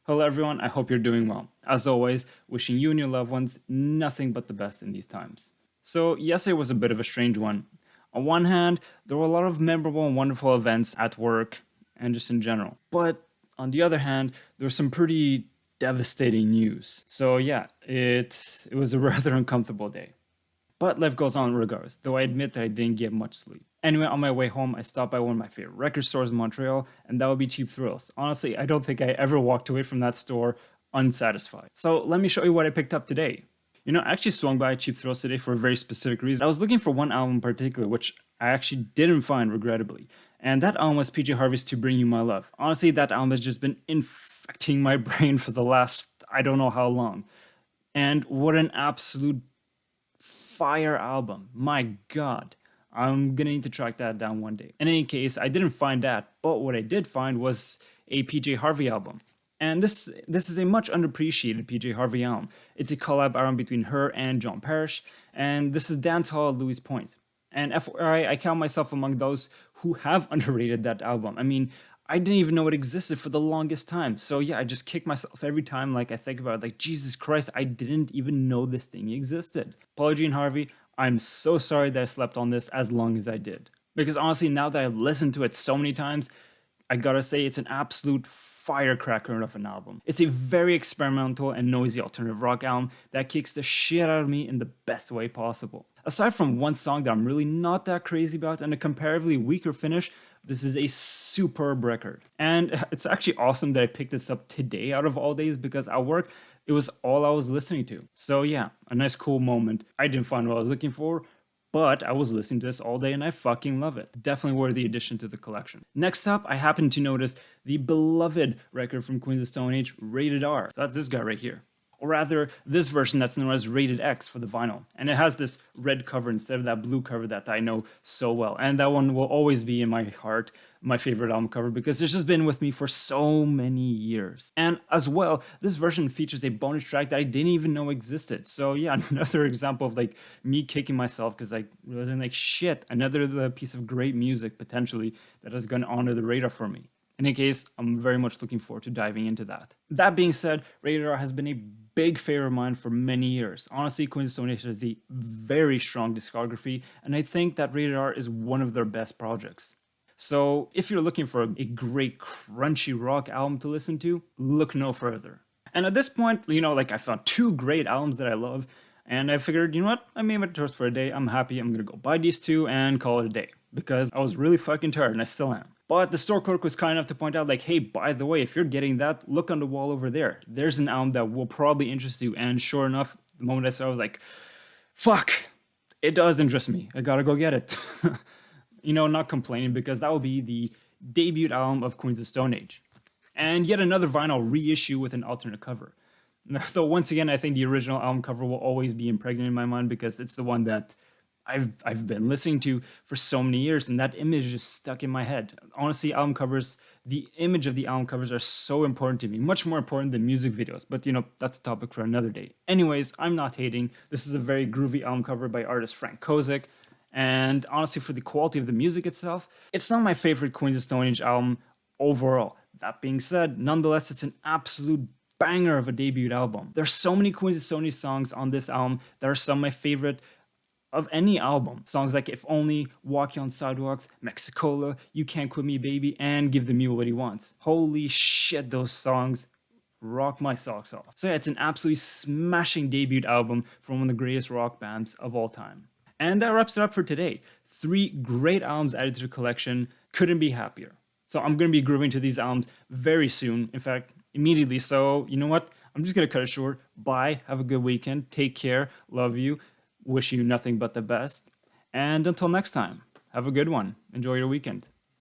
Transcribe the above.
Hello everyone, I hope you're doing well. As always, wishing you and your loved ones nothing but the best in these times. So yesterday was a bit of a strange one. On one hand, there were a lot of memorable and wonderful events at work and just in general. But on the other hand, there was some pretty devastating news. So yeah, it was a rather uncomfortable day. But life goes on regardless, though I admit that I didn't get much sleep. Anyway, on my way home, I stopped by one of my favorite record stores in Montreal, and that would be Cheap Thrills. Honestly, I don't think I ever walked away from that store unsatisfied. So let me show you what I picked up today. I actually swung by Cheap Thrills today for a very specific reason. I was looking for one album in particular, which I actually didn't find, regrettably. And that album was PJ Harvey's To Bring You My Love. Honestly, that album has just been infecting my brain for the last, I don't know how long. And what an absolute fire album. My God. I'm gonna need to track that down one day. In any case, I didn't find that, but what I did find was a PJ Harvey album. And this is a much underappreciated PJ Harvey album. It's a collab album between her and John Parrish, and this is Dancehall at Louis Point. And FYI, I count myself among those who have underrated that album. I mean, I didn't even know it existed for the longest time. So yeah, I just kick myself every time I think about it. Like, Jesus Christ, I didn't even know this thing existed. Paula Jean Harvey, I'm so sorry that I slept on this as long as I did. Because honestly, now that I've listened to it so many times, I gotta say it's an absolute firecracker of an album. It's a very experimental and noisy alternative rock album that kicks the shit out of me in the best way possible. Aside from one song that I'm really not that crazy about and a comparatively weaker finish, this is a superb record. And it's actually awesome that I picked this up today out of all days because at work, it was all I was listening to. So yeah, a nice cool moment. I didn't find what I was looking for, but I was listening to this all day and I fucking love it. Definitely worthy addition to the collection. Next up, I happened to notice the beloved record from Queens of Stone Age, Rated R. So that's this guy right here. Or rather, this version that's known as Rated X for the vinyl. And it has this red cover instead of that blue cover that I know so well. And that one will always be in my heart, my favorite album cover, because it's just been with me for so many years. And as well, this version features a bonus track that I didn't even know existed. So yeah, another example of me kicking myself because realizing shit, another piece of great music potentially that is gonna honor the radar for me. In any case, I'm very much looking forward to diving into that. That being said, Rated R has been a big favorite of mine for many years. Honestly, Queens of Stone Age has a very strong discography, and I think that Rated R is one of their best projects. So if you're looking for a great crunchy rock album to listen to, look no further. And at this point, I found two great albums that I love, and I figured, you know what, I made my toast for a day, I'm happy, I'm gonna go buy these two and call it a day. Because I was really fucking tired, and I still am. But the store clerk was kind enough to point out, hey, by the way, if you're getting that, look on the wall over there. There's an album that will probably interest you. And sure enough, the moment I saw it, I was like, fuck, it does interest me. I gotta go get it. Not complaining, because that will be the debut album of Queens of Stone Age. And yet another vinyl reissue with an alternate cover. So once again, I think the original album cover will always be impregnated in my mind because it's the one that I've been listening to for so many years, and that image is just stuck in my head. Honestly, the image of the album covers are so important to me, much more important than music videos, but that's a topic for another day. Anyways, I'm not hating. This is a very groovy album cover by artist Frank Kozik, and honestly, for the quality of the music itself, it's not my favorite Queens of Stone Age album overall. That being said, nonetheless, it's an absolute banger of a debut album. There's so many Queens of Stone Age songs on this album that are some of my favorite of any album. Songs like If Only, Walk You on Sidewalks, Mexicola, You Can't Quit Me Baby, and Give the Mule What He Wants. Holy shit, those songs rock my socks off. So yeah, it's an absolutely smashing debut album from one of the greatest rock bands of all time. And that wraps it up for today. 3 great albums added to the collection. Couldn't be happier. So I'm going to be grooving to these albums very soon. In fact, immediately. So you know what? I'm just going to cut it short. Bye. Have a good weekend. Take care. Love you. Wish you nothing but the best. And until next time, have a good one. Enjoy your weekend.